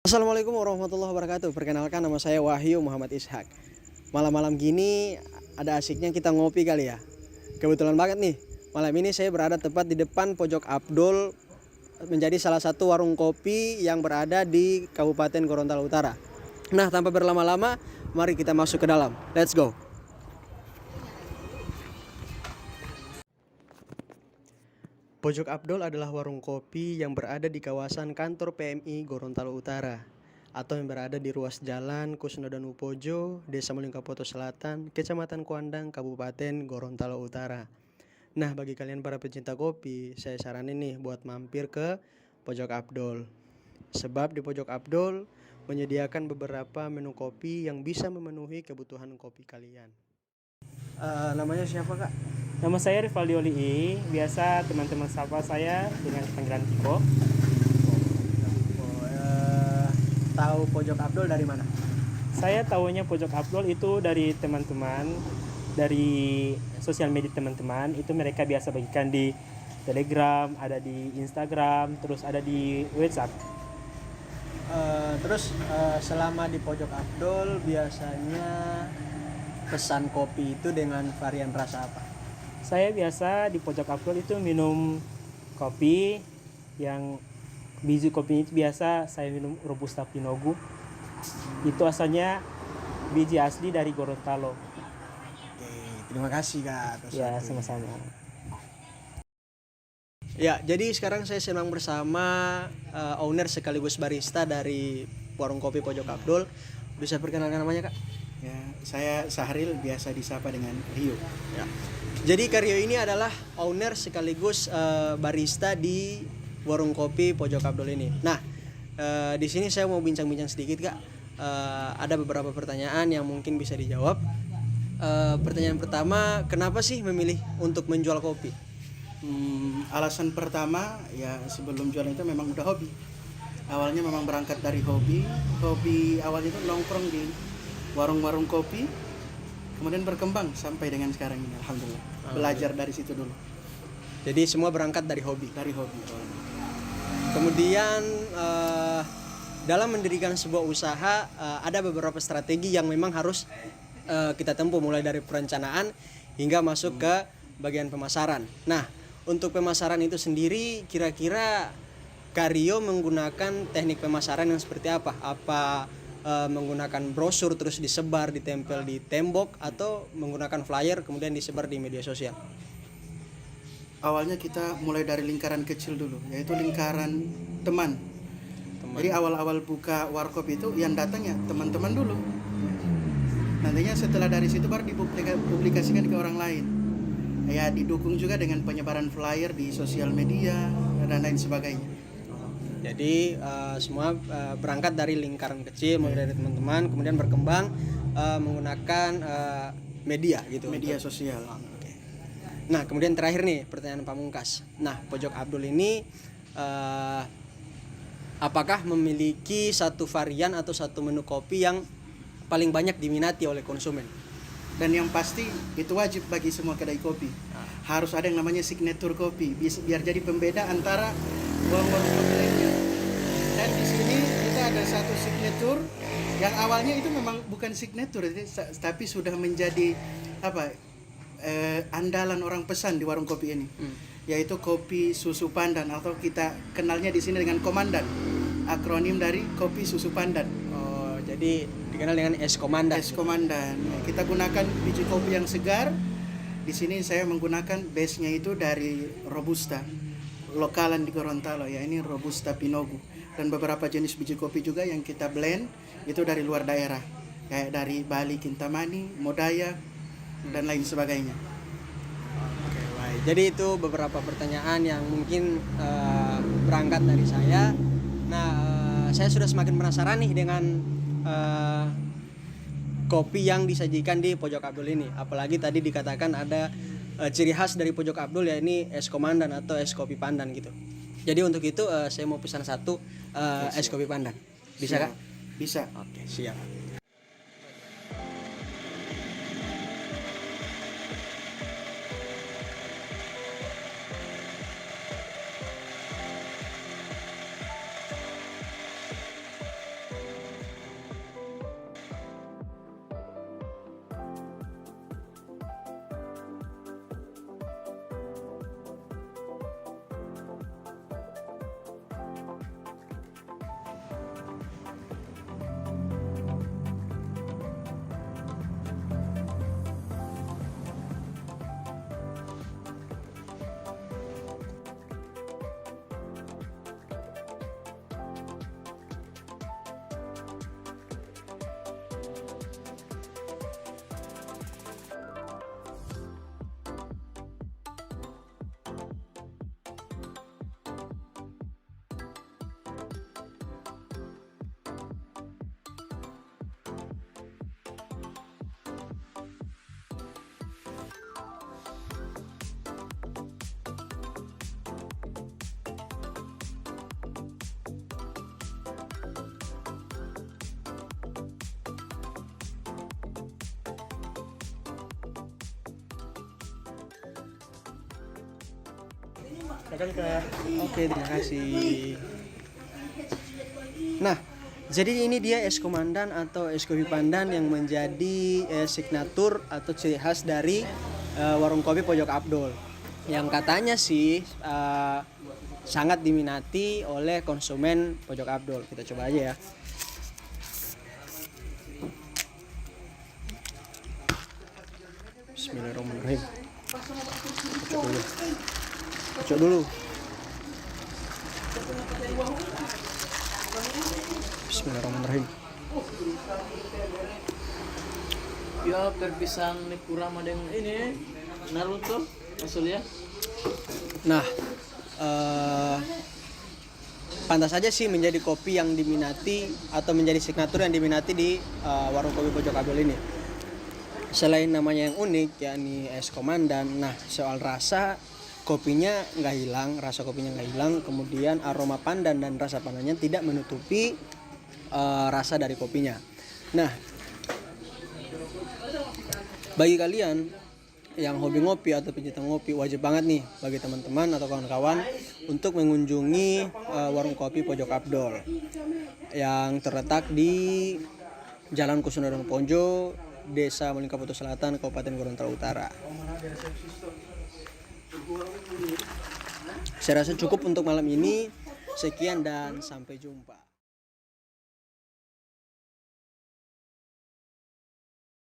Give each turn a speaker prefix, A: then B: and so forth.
A: Assalamualaikum warahmatullahi wabarakatuh. Perkenalkan, nama saya Wahyu Muhammad Ishak. Malam-malam gini ada asiknya kita ngopi kali ya. Kebetulan banget nih, malam ini saya berada tepat di depan pojok Abdul, menjadi salah satu warung kopi yang berada di Kabupaten Gorontalo Utara. Nah, tanpa berlama-lama, mari kita masuk ke dalam. Let's go. Pojok Abdul adalah warung kopi yang berada di kawasan kantor PMI Gorontalo Utara atau yang berada di ruas jalan Kusnodanu Pojo, Desa Mulingkapoto Selatan, Kecamatan Kuandang, Kabupaten Gorontalo Utara. Nah, bagi kalian para pecinta kopi, saya saranin nih buat mampir ke Pojok Abdul. Sebab di Pojok Abdul menyediakan beberapa menu kopi yang bisa memenuhi kebutuhan kopi kalian. Namanya siapa, Kak?
B: Nama saya Rivaldi Olii, biasa teman-teman sapa saya dengan panggilan Tiko.
A: Tahu Pojok Abdul dari mana?
B: Saya tahunya Pojok Abdul itu dari teman-teman, dari sosial media teman-teman, itu mereka biasa bagikan di Telegram, ada di Instagram, terus ada di WhatsApp.
A: Selama di Pojok Abdul biasanya pesan kopi itu dengan varian rasa apa?
B: Saya biasa di Pojok Abdul itu minum kopi yang biji kopi itu biasa saya minum Robusta Pinogu. Itu asalnya biji asli dari Gorontalo.
A: Oke, terima kasih Kak.
B: Ya, sama-sama.
A: Ya, jadi sekarang saya sedang bersama owner sekaligus barista dari warung kopi Pojok Abdul. Bisa perkenalkan namanya, Kak?
C: Ya, saya Sahril, biasa disapa dengan Rio.
A: Ya. Jadi Kak Rio ini adalah owner sekaligus barista di warung kopi Pojok Abdul ini. Nah, di sini saya mau bincang-bincang sedikit, Kak. Ada beberapa pertanyaan yang mungkin bisa dijawab. Pertanyaan pertama, kenapa sih memilih untuk menjual kopi?
C: Alasan pertama, ya sebelum jualan itu memang udah hobi. Awalnya memang berangkat dari hobi. Hobi awalnya itu nongkrong di warung-warung kopi, kemudian berkembang sampai dengan sekarang ini, alhamdulillah. Belajar dari situ dulu.
A: Jadi semua berangkat dari hobi.
C: Dari hobi.
A: Kemudian dalam mendirikan sebuah usaha ada beberapa strategi yang memang harus kita tempuh, mulai dari perencanaan hingga masuk ke bagian pemasaran. Nah, untuk pemasaran itu sendiri kira-kira Kak Rio menggunakan teknik pemasaran yang seperti apa? Apa menggunakan brosur terus disebar, ditempel di tembok, atau menggunakan flyer kemudian disebar di media sosial?
C: Awalnya kita mulai dari lingkaran kecil dulu, yaitu lingkaran teman. Jadi awal-awal buka warkop itu yang datang ya teman-teman dulu. Nantinya setelah dari situ baru dipublikasikan ke orang lain. Ya, didukung juga dengan penyebaran flyer di sosial media dan lain sebagainya.
A: Jadi semua berangkat dari lingkaran kecil, mulai dari teman-teman, kemudian berkembang menggunakan media gitu.
C: Media sosial.
A: Oke. Nah, kemudian terakhir nih pertanyaan pamungkas. Nah, Pojok Abdul ini apakah memiliki satu varian atau satu menu kopi yang paling banyak diminati oleh konsumen?
C: Dan yang pasti itu wajib bagi semua kedai kopi. Harus ada yang namanya signature kopi, biar jadi pembeda antara warung-warung kopi lainnya. Dan di sini kita ada satu signature yang awalnya itu memang bukan signature, tapi sudah menjadi andalan orang pesan di warung kopi ini, yaitu kopi susu pandan, atau kita kenalnya di sini dengan komandan, akronim dari kopi susu pandan.
A: Oh, jadi dikenal dengan es komandan.
C: Es komandan. Kita gunakan biji kopi yang segar. Di sini saya menggunakan base-nya itu dari Robusta lokalan di Gorontalo, ya, ini Robusta Pinogu, dan beberapa jenis biji kopi juga yang kita blend itu dari luar daerah, kayak dari Bali, Kintamani, Modaya dan lain sebagainya.
A: Oke, baik. Jadi itu beberapa pertanyaan yang mungkin berangkat dari saya. Nah, saya sudah semakin penasaran nih dengan kopi yang disajikan di Pojok Abdul ini. Apalagi tadi dikatakan ada ciri khas dari Pojok Abdul, ya ini es komandan atau es kopi pandan gitu. Jadi untuk itu saya mau pesan satu es kopi pandan. Bisa, Kak?
C: Bisa.
A: Oke, siap.
B: Silakan Kak.
A: Oke, terima kasih. Nah, jadi ini dia es komandan atau es kopi pandan yang menjadi signatur atau ciri khas dari warung kopi Pojok Abdul. Yang katanya sih sangat diminati oleh konsumen Pojok Abdul. Kita coba aja ya. Bismillahirrahmanirrahim. Kocok dulu. Bismillahirrahmanirrahim.
D: Ya perpisang ni kurang ada yang ini Naruto maksudnya.
A: Nah, pantas saja sih menjadi kopi yang diminati atau menjadi signatur yang diminati di warung kopi Pojok Abdul ini. Selain namanya yang unik, yakni es komandan. Nah, soal rasa kopinya nggak hilang, rasa kopinya nggak hilang. Kemudian aroma pandan dan rasa pandannya tidak menutupi rasa dari kopinya. Nah, bagi kalian yang hobi ngopi atau pencinta ngopi, wajib banget nih bagi teman-teman atau kawan-kawan untuk mengunjungi warung kopi Pojok Abdul yang terletak di Jalan Kusnandano Ponjo, Desa Malingkapoto Selatan, Kabupaten Gorontalo Utara. Saya rasa cukup untuk malam ini. Sekian dan sampai jumpa.